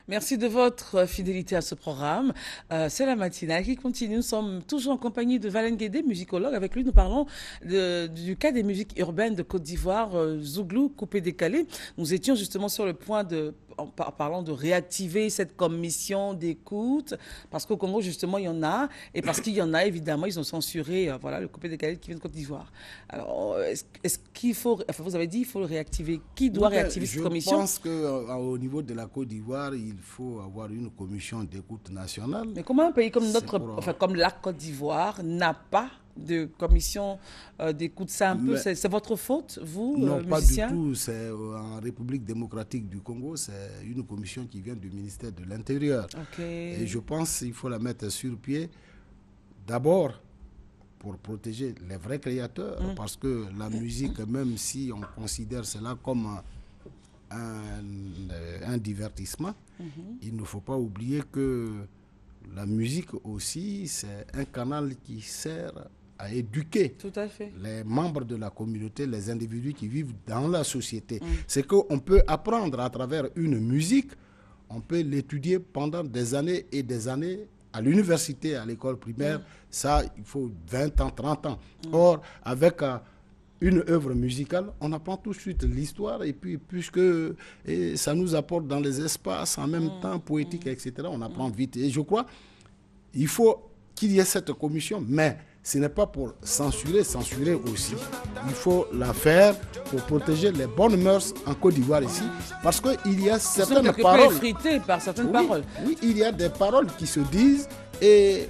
Merci de votre fidélité à ce programme. C'est la matinale qui continue. Nous sommes toujours en compagnie de Valen Guédé, musicologue. Avec lui, nous parlons du cas des musiques urbaines de Côte d'Ivoire, Zouglou, coupé-décalé. Nous étions justement sur le point en parlant de réactiver cette commission d'écoute, parce qu'au Congo, justement, il y en a, et parce qu'il y en a, évidemment, ils ont censuré voilà, le coupé-décalé qui vient de Côte d'Ivoire. Alors, est-ce qu'il faut, enfin, vous avez dit, il faut le réactiver. Qui doit réactiver cette commission? Je pense qu'au niveau de la Côte d'Ivoire, il faut avoir une commission d'écoute nationale. Mais comment un pays comme comme la Côte d'Ivoire n'a pas de commission d'écoute? C'est un peu, c'est votre faute, vous, non, musiciens? pas du tout. C'est en République démocratique du Congo, c'est une commission qui vient du ministère de l'Intérieur. Okay. Et je pense qu'il faut la mettre sur pied, d'abord pour protéger les vrais créateurs, parce que la musique, même si on considère cela comme un divertissement, il ne faut pas oublier que la musique aussi, c'est un canal qui sert à éduquer tout à fait les membres de la communauté, les individus qui vivent dans la société. C'est qu'on peut apprendre à travers une musique, on peut l'étudier pendant des années et des années à l'université, à l'école primaire. Ça, il faut 20 ans, 30 ans. Or, avec une œuvre musicale, on apprend tout de suite l'histoire, et puis puisque ça nous apporte dans les espaces en même temps poétiques, etc., on apprend vite. Et je crois il faut qu'il y ait cette commission, mais ce n'est pas pour censurer aussi. Il faut la faire pour protéger les bonnes mœurs en Côte d'Ivoire ici, parce qu'il y a certaines paroles effritées par certaines paroles. Oui, il y a des paroles qui se disent et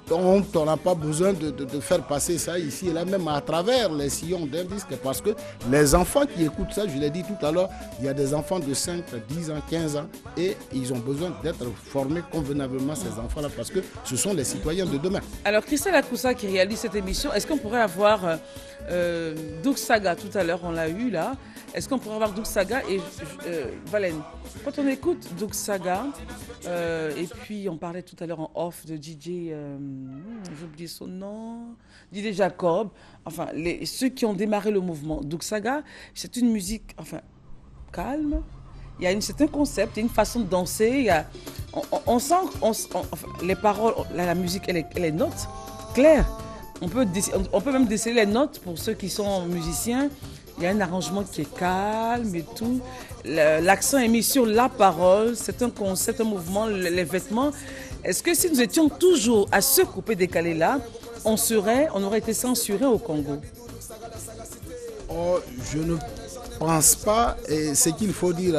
on n'a pas besoin de faire passer ça ici et là, même à travers les sillons d'un disque, parce que les enfants qui écoutent ça, je l'ai dit tout à l'heure, il y a des enfants de 5, 10 ans, 15 ans, et ils ont besoin d'être formés convenablement, ces enfants-là, parce que ce sont les citoyens de demain. Alors, Christelle Akoussa qui réalise cette émission, est-ce qu'on pourrait avoir Doug Saga, tout à l'heure, on l'a eu là, est-ce qu'on pourrait avoir Doug Saga et Valène? Quand on écoute Doug Saga, et puis on parlait tout à l'heure en off de DJ, j'ai oublié son nom, DJ Jacob, enfin ceux qui ont démarré le mouvement. Doug Saga, c'est une musique calme, il y a c'est un concept, il y a une façon de danser, on sent, les paroles, la musique, elle est note, claire. On peut même déceler les notes pour ceux qui sont musiciens. Il y a un arrangement qui est calme et tout. L'accent est mis sur la parole. C'est un concept, un mouvement, les vêtements. Est-ce que si nous étions toujours à ce coupé-décalé-là, on aurait été censuré au Congo? Oh, je ne pense pas. Et ce qu'il faut dire,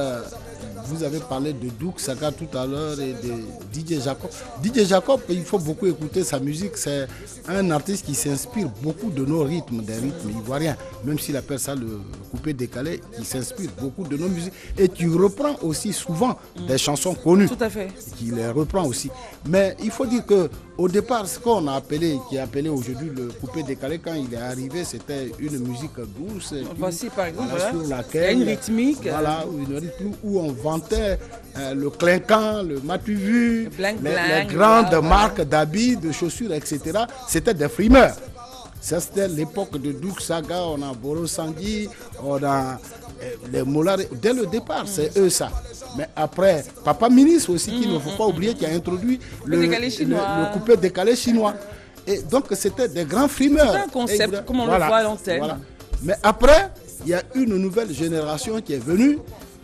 vous avez parlé de Doug Saga tout à l'heure et de DJ Jacob. DJ Jacob, il faut beaucoup écouter sa musique. C'est un artiste qui s'inspire beaucoup de nos rythmes, des rythmes ivoiriens. Même s'il appelle ça le coupé-décalé, qui s'inspire beaucoup de nos musiques. Et tu reprends aussi souvent des chansons connues. Tout à fait. Qui les reprend aussi. Mais il faut dire qu'au départ, ce qu'on a appelé, qui est appelé aujourd'hui le coupé-décalé, quand il est arrivé, c'était une musique douce. Voici par exemple, voilà, sur laquelle, il y a une rythmique. Voilà, une rythmique où on vantait le clinquant, le matu-vu, les grandes marques d'habits, de chaussures, etc. C'était des frimeurs. Ça, c'était l'époque de Doug Saga, on a Boro Sangui, on a les Mollard. Dès le départ, c'est eux ça. Mais après, Papa Ministre aussi, qu'il ne faut pas oublier, qui a introduit le coupé décalé chinois. Et donc, c'était des grands frimeurs. C'est un concept, comme on le voit à l'antenne. Voilà. Mais après, il y a une nouvelle génération qui est venue.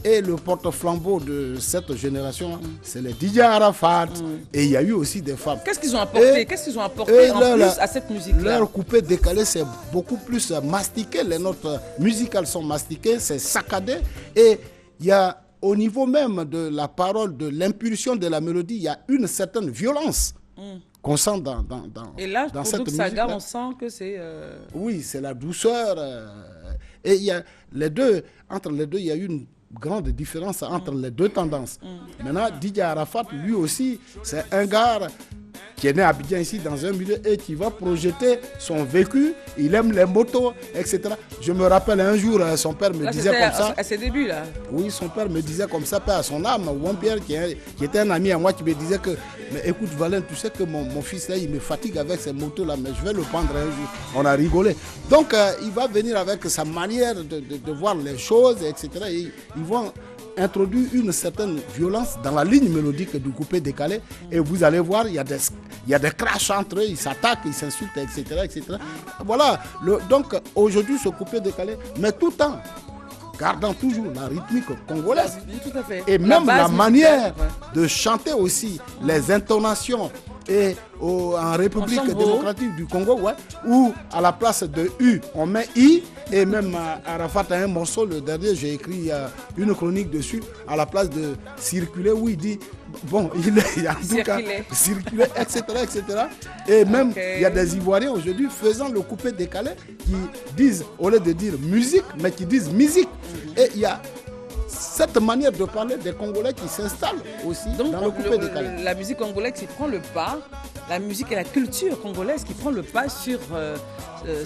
Et le porte-flambeau de cette génération, c'est les DJ Arafat. Et il y a eu aussi des femmes. Qu'est-ce qu'ils ont apporté, en plus à cette musique-là? Leur coupé décalé, c'est beaucoup plus mastiqué. Les notes musicales sont mastiquées, c'est saccadé. Et il y a, au niveau même de la parole, de l'impulsion de la mélodie, il y a une certaine violence qu'on sent dans et là, dans pour cette musique. Saga, on sent que c'est... Oui, c'est la douceur. Et il y a les deux, entre les deux, il y a une grande différence entre les deux tendances. Maintenant, DJ Arafat, lui aussi, c'est un gars qui est né à Abidjan ici dans un milieu et qui va projeter son vécu. Il aime les motos, etc. Je me rappelle un jour, son père me disait comme ça. À ses débuts, là. Oui, son père me disait comme ça, père à son âme. Juan Pierre, qui était un ami à moi, qui me disait que, mais écoute Valène, tu sais que mon fils là, il me fatigue avec ces motos là, mais je vais le prendre un jour. On a rigolé. Donc, il va venir avec sa manière de voir les choses, etc. Et ils vont introduit une certaine violence dans la ligne mélodique du coupé décalé. Et vous allez voir, il y a des crashs entre eux, ils s'attaquent, ils s'insultent, etc., etc. Voilà. Donc aujourd'hui, ce coupé décalé, mais tout en gardant toujours la rythmique congolaise. Tout à fait. Et même la manière de chanter aussi, les intonations. Et en République démocratique du Congo, où à la place de U, on met I. Et même Arafat a un morceau, le dernier, j'ai écrit une chronique dessus, à la place de circuler, où il dit, bon, il est en tout cas circuler, etc., etc. Et même, il y a des Ivoiriens aujourd'hui faisant le coupé décalé qui disent, au lieu de dire musique, mais qui disent musique. Et il y a cette manière de parler des Congolais qui s'installent aussi dans le coupé décalé. La musique congolaise qui prend le pas, la musique et la culture congolaise qui prend le pas sur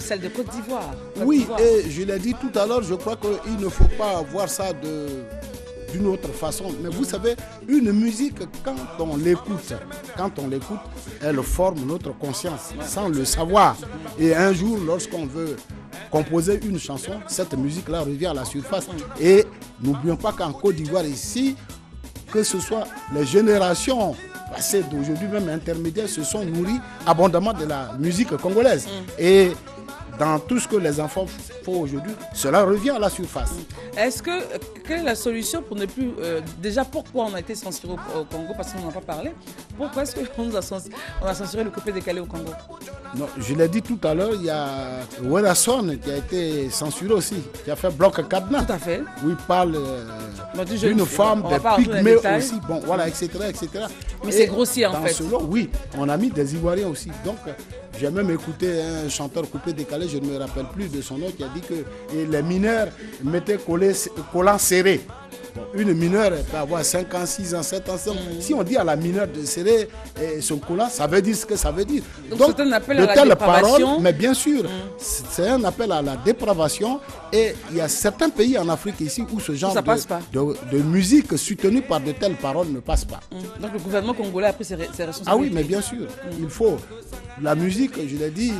celle de Côte d'Ivoire. Oui, et je l'ai dit tout à l'heure, je crois qu'il ne faut pas voir ça d'une autre façon. Mais vous savez, une musique, quand on l'écoute, elle forme notre conscience sans le savoir. Et un jour, lorsqu'on veut composer une chanson, cette musique-là revient à la surface. Et n'oublions pas qu'en Côte d'Ivoire, ici, que ce soit les générations passées d'aujourd'hui, même intermédiaires, se sont nourries abondamment de la musique congolaise. Et dans tout ce que les enfants font aujourd'hui, cela revient à la surface. Quelle est la solution pour ne plus... déjà, pourquoi on a été censuré au Congo? Parce qu'on n'en a pas parlé. Pourquoi est-ce qu'on a censuré le coupé décalé au Congo? Non, je l'ai dit tout à l'heure, il y a Werason qui a été censuré aussi, qui a fait bloc cadenas. Tout à fait. Où il parle d'une femme, des pygmées aussi, bon, voilà, etc., etc. Mais c'est grossier en fait. Oui, on a mis des Ivoiriens aussi. Donc, j'ai même écouté un chanteur coupé décalé, je ne me rappelle plus de son nom, qui a dit que les mineurs mettaient collants serrés. Bon, une mineure peut avoir 5 ans, 6 ans, 7 ans. Si on dit à la mineure de serrer son collant, ça veut dire ce que ça veut dire. Donc c'est un appel à la dépravation. Paroles, mais bien sûr, c'est un appel à la dépravation. Et il y a certains pays en Afrique ici où ce genre de musique soutenue par de telles paroles ne passe pas. Donc le gouvernement congolais a pris ses responsabilités. Ah oui, mais bien sûr, il faut. La musique, je l'ai dit,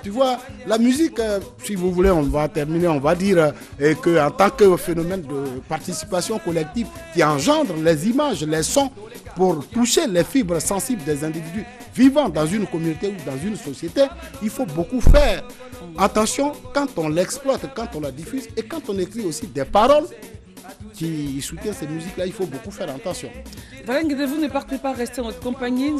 tu vois, la musique, si vous voulez, on va terminer, on va dire qu'en tant que phénomène de participation collective qui engendre les images, les sons pour toucher les fibres sensibles des individus vivant dans une communauté ou dans une société, il faut beaucoup faire. Attention, quand on l'exploite, quand on la diffuse et quand on écrit aussi des paroles qui soutiennent ces musiques-là, il faut beaucoup faire attention. Valène Guédé, vous ne partez pas, restez en notre compagnie.